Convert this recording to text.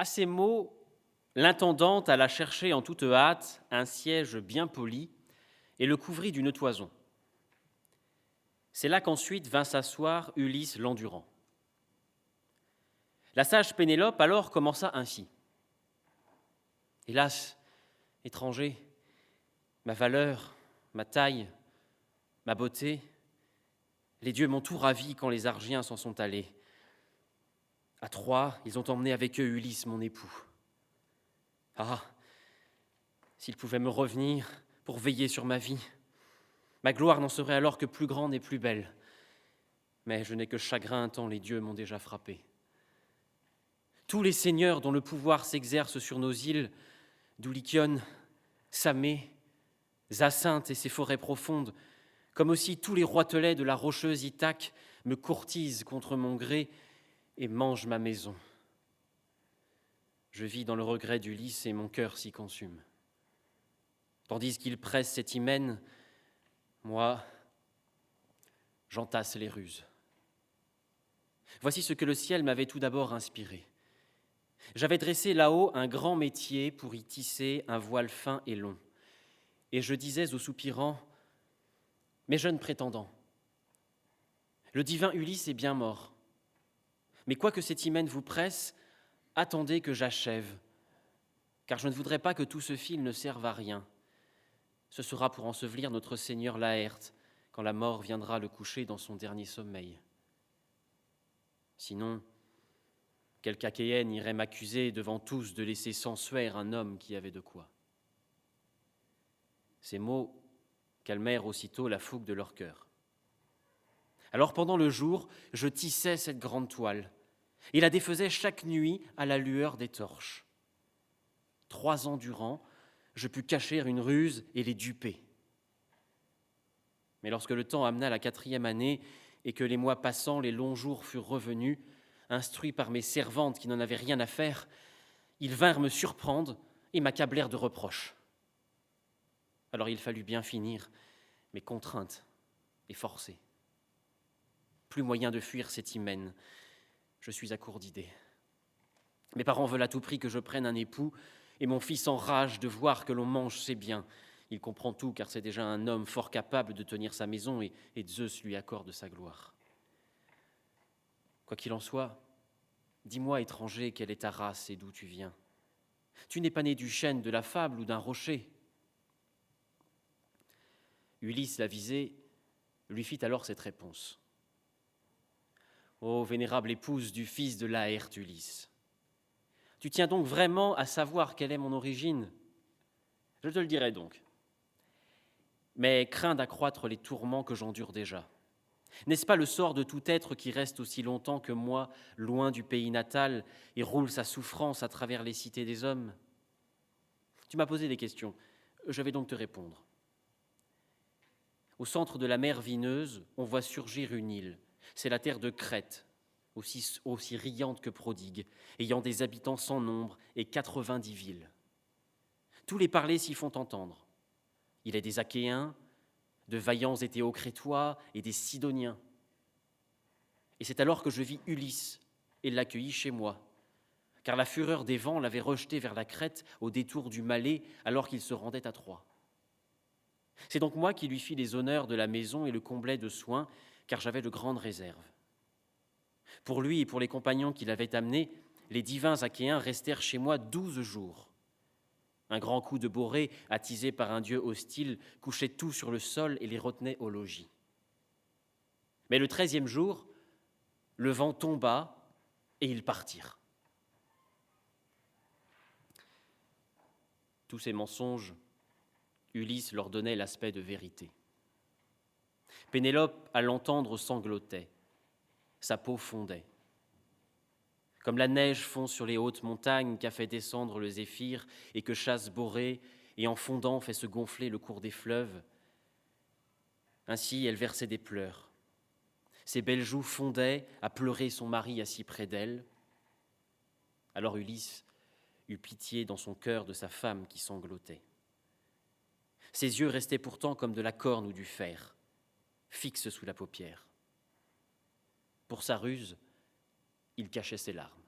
À ces mots, l'intendante alla chercher en toute hâte un siège bien poli et le couvrit d'une toison. C'est là qu'ensuite vint s'asseoir Ulysse l'endurant. La sage Pénélope alors commença ainsi. « Hélas, étranger, ma valeur, ma taille, ma beauté, les dieux m'ont tout ravi quand les Argiens s'en sont allés. À Troie, ils ont emmené avec eux Ulysse, mon époux. Ah, s'ils pouvaient me revenir pour veiller sur ma vie, ma gloire n'en serait alors que plus grande et plus belle. Mais je n'ai que chagrin tant les dieux m'ont déjà frappé. Tous les seigneurs dont le pouvoir s'exerce sur nos îles, d'Oulichion, Samé, Zacinthe et ses forêts profondes, comme aussi tous les roitelets de la rocheuse Ithaque, me courtisent contre mon gré et mangent ma maison. Je vis dans le regret d'Ulysse et mon cœur s'y consume. Tandis qu'il presse cet hymen, moi, j'entasse les ruses. Voici ce que le ciel m'avait tout d'abord inspiré. J'avais dressé là-haut un grand métier pour y tisser un voile fin et long. Et je disais aux soupirants, « Mes jeunes prétendants, le divin Ulysse est bien mort. Mais quoique cet hymen vous presse, attendez que j'achève, car je ne voudrais pas que tout ce fil ne serve à rien. Ce sera pour ensevelir notre seigneur Laërte, quand la mort viendra le coucher dans son dernier sommeil. Sinon, quelque Achéenne irait m'accuser devant tous de laisser sans suaire un homme qui avait de quoi. » Ces mots calmèrent aussitôt la fougue de leur cœur. Alors pendant le jour, je tissais cette grande toile et la défaisais chaque nuit à la lueur des torches. 3 ans durant, je pus cacher une ruse et les duper. Mais lorsque le temps amena la 4e année et que les mois passant, les longs jours furent revenus, instruits par mes servantes qui n'en avaient rien à faire, ils vinrent me surprendre et m'accablèrent de reproches. Alors il fallut bien finir mes contraintes et forcer. Plus moyen de fuir cet hymen, je suis à court d'idées. Mes parents veulent à tout prix que je prenne un époux, et mon fils enrage de voir que l'on mange ses biens. Il comprend tout, car c'est déjà un homme fort capable de tenir sa maison, et Zeus lui accorde sa gloire. Quoi qu'il en soit, dis-moi, étranger, quelle est ta race et d'où tu viens. Tu n'es pas né du chêne de la fable ou d'un rocher. Ulysse, l'avisé, lui fit alors cette réponse. Ô vénérable épouse du fils de Laërte, Ulysse, tu tiens donc vraiment à savoir quelle est mon origine ? Je te le dirai donc. Mais crains d'accroître les tourments que j'endure déjà. N'est-ce pas le sort de tout être qui reste aussi longtemps que moi, loin du pays natal, et roule sa souffrance à travers les cités des hommes ? Tu m'as posé des questions, je vais donc te répondre. Au centre de la mer Vineuse, on voit surgir une île. C'est la terre de Crète, aussi riante que prodigue, ayant des habitants sans nombre et 90 villes. Tous les parlers s'y font entendre. Il est des Achéens, de vaillants et Théocrétois et des Sidoniens. Et c'est alors que je vis Ulysse et l'accueillis chez moi, car la fureur des vents l'avait rejeté vers la Crète au détour du Malais alors qu'il se rendait à Troie. C'est donc moi qui lui fis les honneurs de la maison et le comblai de soins, car j'avais de grandes réserves. Pour lui et pour les compagnons qui l'avaient amené, les divins Achéens restèrent chez moi 12 jours. Un grand coup de borée, attisé par un dieu hostile, couchait tout sur le sol et les retenait au logis. Mais le 13e jour, le vent tomba et ils partirent. Tous ces mensonges, Ulysse leur donnait l'aspect de vérité. Pénélope, à l'entendre, sanglotait. Sa peau fondait. Comme la neige fond sur les hautes montagnes qu'a fait descendre le zéphyr et que chasse Borée, et en fondant fait se gonfler le cours des fleuves, ainsi elle versait des pleurs. Ses belles joues fondaient à pleurer son mari assis près d'elle. Alors Ulysse eut pitié dans son cœur de sa femme qui sanglotait. Ses yeux restaient pourtant comme de la corne ou du fer, fixes sous la paupière. Pour sa ruse, il cachait ses larmes.